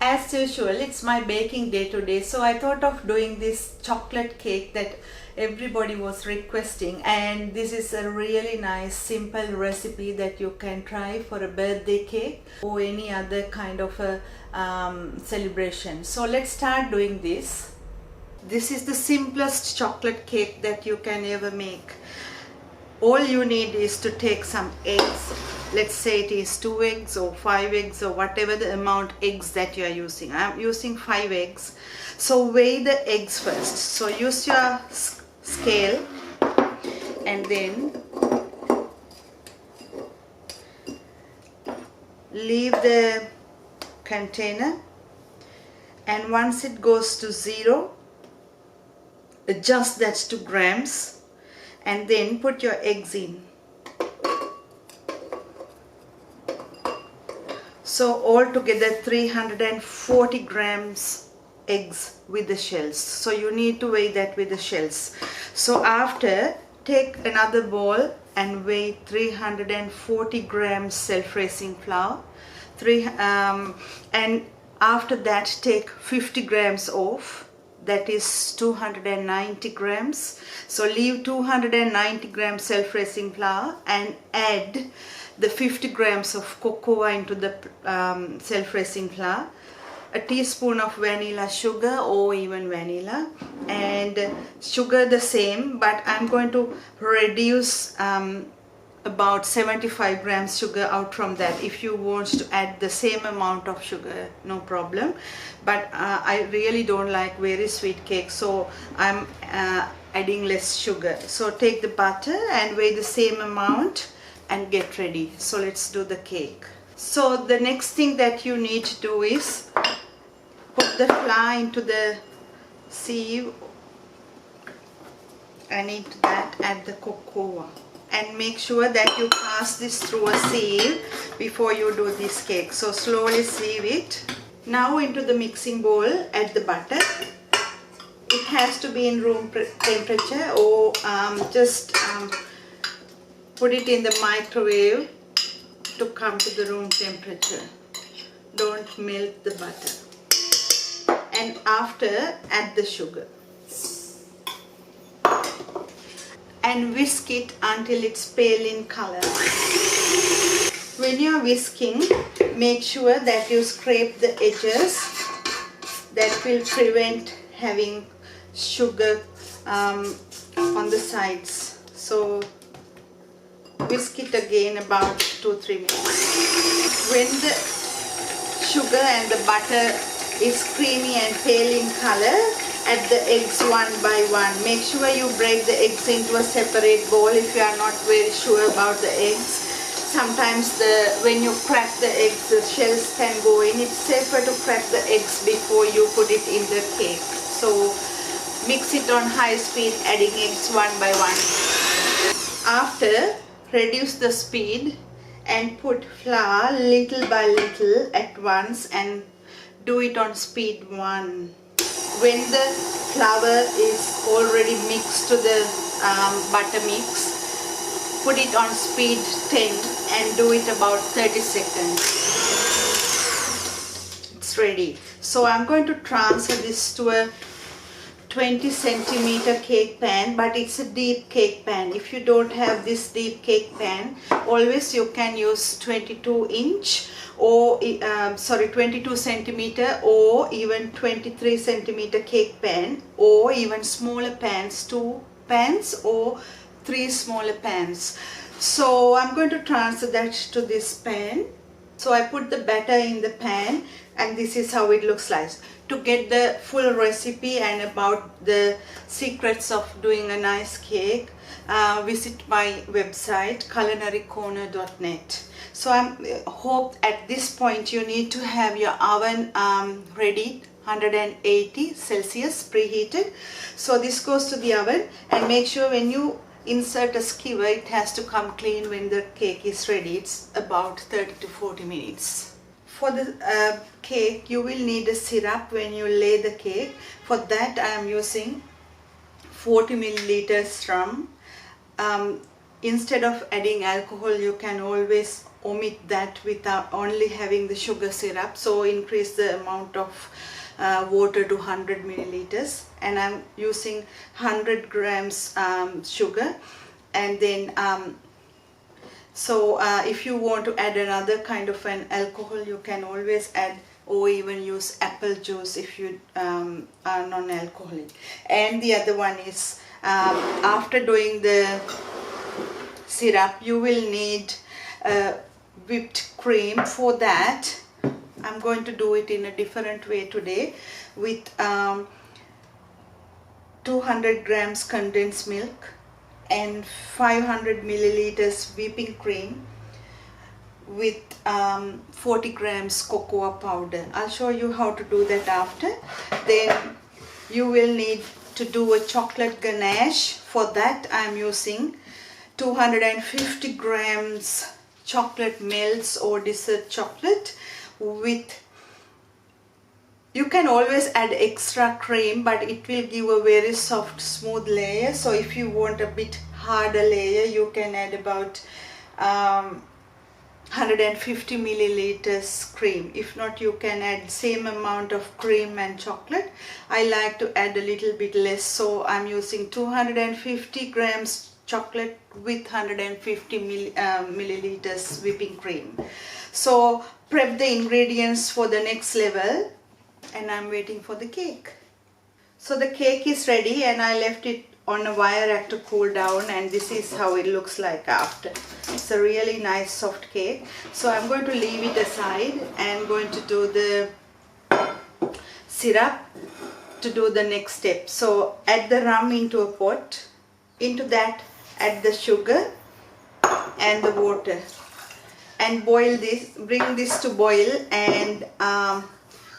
As usual, it's my baking day today, so I thought of doing this chocolate cake that everybody was requesting, and this is a really nice simple recipe that you can try for a birthday cake or any other kind of a celebration. So let's start doing this. This is the simplest chocolate cake that you can ever make. All you need is to take some eggs. Let's say it is 2 eggs or 5 eggs or whatever the amount eggs that you are using. I'm using 5 eggs. So weigh the eggs first. So use your scale and then leave the container, and once it goes to 0, adjust that to grams and then put your eggs in. So altogether 340 grams eggs with the shells. So you need to weigh that with the shells. So after, take another bowl and weigh 340 grams self-raising flour. And after that, take 50 grams off. That is 290 grams. So leave 290 grams self-raising flour and add the 50 grams of cocoa into the self-raising flour, a teaspoon of vanilla sugar or even vanilla, and sugar the same, but I'm going to reduce about 75 grams sugar out from that. If you want to add the same amount of sugar, no problem, but I really don't like very sweet cake, so I'm adding less sugar. So take the butter and weigh the same amount and get ready. So let's do the cake. So the next thing that you need to do is put the flour into the sieve, and into that add the cocoa, and make sure that you pass this through a sieve before you do this cake. So slowly sieve it. Now into the mixing bowl add the butter. It has to be in room temperature, or just put it in the microwave to come to the room temperature. Don't melt the butter. And after, add the sugar. And whisk it until it's pale in color. When you're whisking, make sure that you scrape the edges. That will prevent having sugar on the sides. So whisk it again about 2-3 minutes. When the sugar and the butter is creamy and pale in color, add the eggs one by one. Make sure you break the eggs into a separate bowl if you are not very sure about the eggs. Sometimes when you crack the eggs, the shells can go in. It's safer to crack the eggs before you put it in the cake. So mix it on high speed, adding eggs one by one. After, reduce the speed and put flour little by little at once, and do it on speed 1. When the flour is already mixed to the butter mix, put it on speed 10 and do it about 30 seconds. It's ready. So I'm going to transfer this to a 20 centimeter cake pan, but it's a deep cake pan. If you don't have this deep cake pan, always you can use 22-inch or 22 centimeter or even 23 centimeter cake pan, or even smaller pans, 2 pans or 3 smaller pans. So I'm going to transfer that to this pan. So I put the batter in the pan, and this is how it looks like. To get the full recipe and about the secrets of doing a nice cake, visit my website culinarycorner.net. So I hope at this point you need to have your oven ready, 180 Celsius preheated. So this goes to the oven, and make sure when you insert a skewer, it has to come clean when the cake is ready. It's about 30 to 40 minutes. For the cake, you will need a syrup when you lay the cake. For that, I am using 40 milliliters rum. Instead of adding alcohol, you can always omit that without only having the sugar syrup. So increase the amount of water to 100 milliliters, and I'm using 100 grams sugar. And then if you want to add another kind of an alcohol, you can always add or even use apple juice if you are non-alcoholic. And the other one is after doing the syrup, you will need whipped cream. For that, I'm going to do it in a different way today with 200 grams condensed milk and 500 milliliters whipping cream with 40 grams cocoa powder. I'll show you how to do that after. Then you will need to do a chocolate ganache. For that, I'm using 250 grams chocolate melts or dessert chocolate with, you can always add extra cream, but it will give a very soft smooth layer. So if you want a bit harder layer, you can add about 150 milliliters cream. If not, you can add same amount of cream and chocolate. I like to add a little bit less, so I'm using 250 grams chocolate with 150 milliliters whipping cream. So prep the ingredients for the next level, and I'm waiting for the cake. So the cake is ready, and I left it on a wire rack to cool down, and this is how it looks like after. It's a really nice soft cake. So I'm going to leave it aside and going to do the syrup to do the next step. So add the rum into a pot. Into that add the sugar and the water and boil this, bring this to boil, and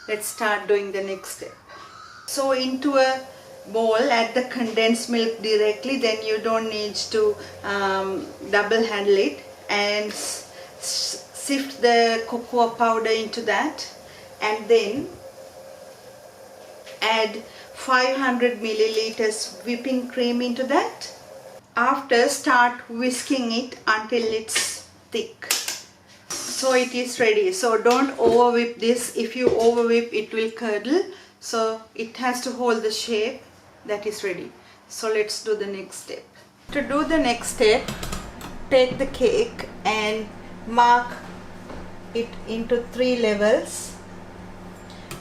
let's start doing the next step. So into a bowl add the condensed milk directly, then you don't need to double handle it, and sift the cocoa powder into that, and then add 500 milliliters whipping cream into that. After, start whisking it until it's thick. So it is ready. So don't over whip this. If you over whip, it will curdle. So it has to hold the shape. That is ready. So let's do the next step. To do the next step, take the cake and mark it into 3 levels.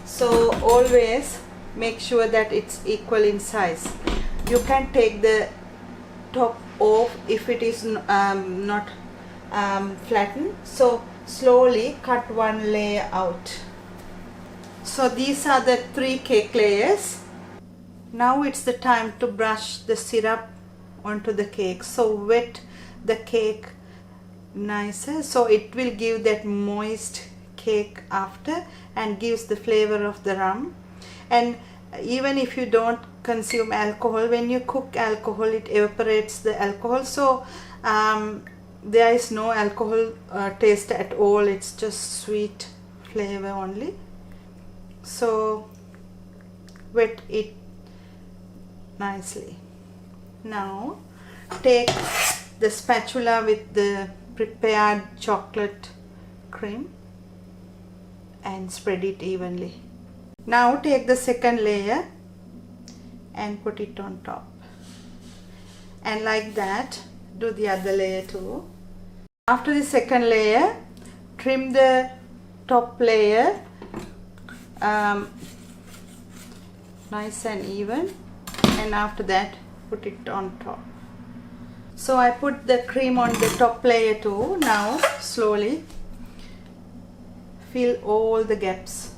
So always make sure that it's equal in size. You can take the top off if it is not flattened. So slowly cut one layer out. So these are the 3 cake layers. Now it's the time to brush the syrup onto the cake. So wet the cake nicer, so it will give that moist cake after and gives the flavor of the rum. And even if you don't consume alcohol, when you cook alcohol, it evaporates the alcohol. So there is no alcohol taste at all. It's just sweet flavor only. So wet it nicely. Now take the spatula with the prepared chocolate cream and spread it evenly. Now take the second layer and put it on top, and like that do the other layer too. After the second layer, trim the top layer nice and even, and after that put it on top. So I put the cream on the top layer too. Now slowly fill all the gaps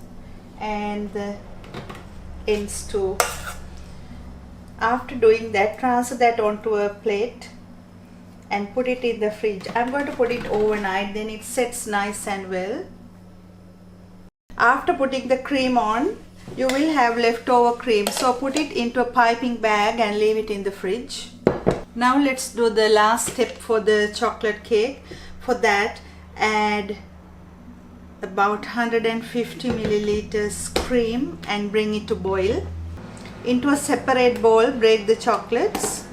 and the ends too. After doing that, transfer that onto a plate and put it in the fridge. I'm going to put it overnight, then it sets nice and well. After putting the cream on, you will have leftover cream, so put it into a piping bag and leave it in the fridge. Now let's do the last step for the chocolate cake. For that, add about 150 milliliters cream and bring it to boil. Into a separate bowl, break the chocolates.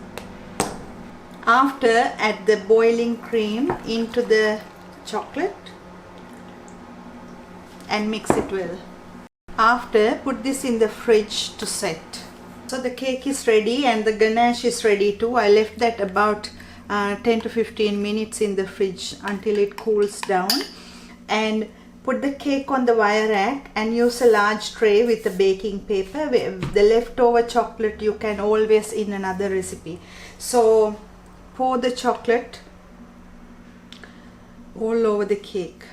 After, add the boiling cream into the chocolate and mix it well. After, put this in the fridge to set. So the cake is ready and the ganache is ready too. I left that about 10 to 15 minutes in the fridge until it cools down, and put the cake on the wire rack and use a large tray with the baking paper. The leftover chocolate you can always in another recipe. So pour the chocolate all over the cake.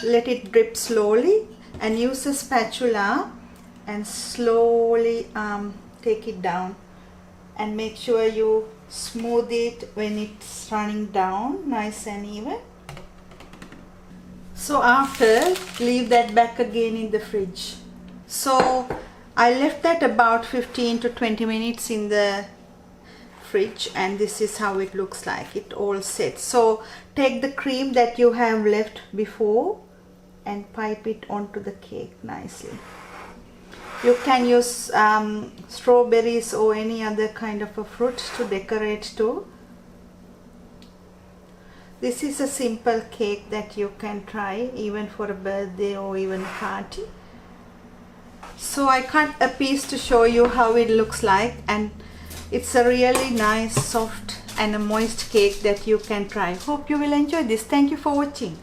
Let it drip slowly and use a spatula and slowly take it down, and make sure you smooth it when it's running down nice and even. So after, leave that back again in the fridge. So I left that about 15 to 20 minutes in the fridge, and this is how it looks like. It all sets. So take the cream that you have left before and pipe it onto the cake nicely. You can use strawberries or any other kind of a fruit to decorate too. This is a simple cake that you can try even for a birthday or even a party. So I cut a piece to show you how it looks like, and it's a really nice, soft and a moist cake that you can try. Hope you will enjoy this. Thank you for watching.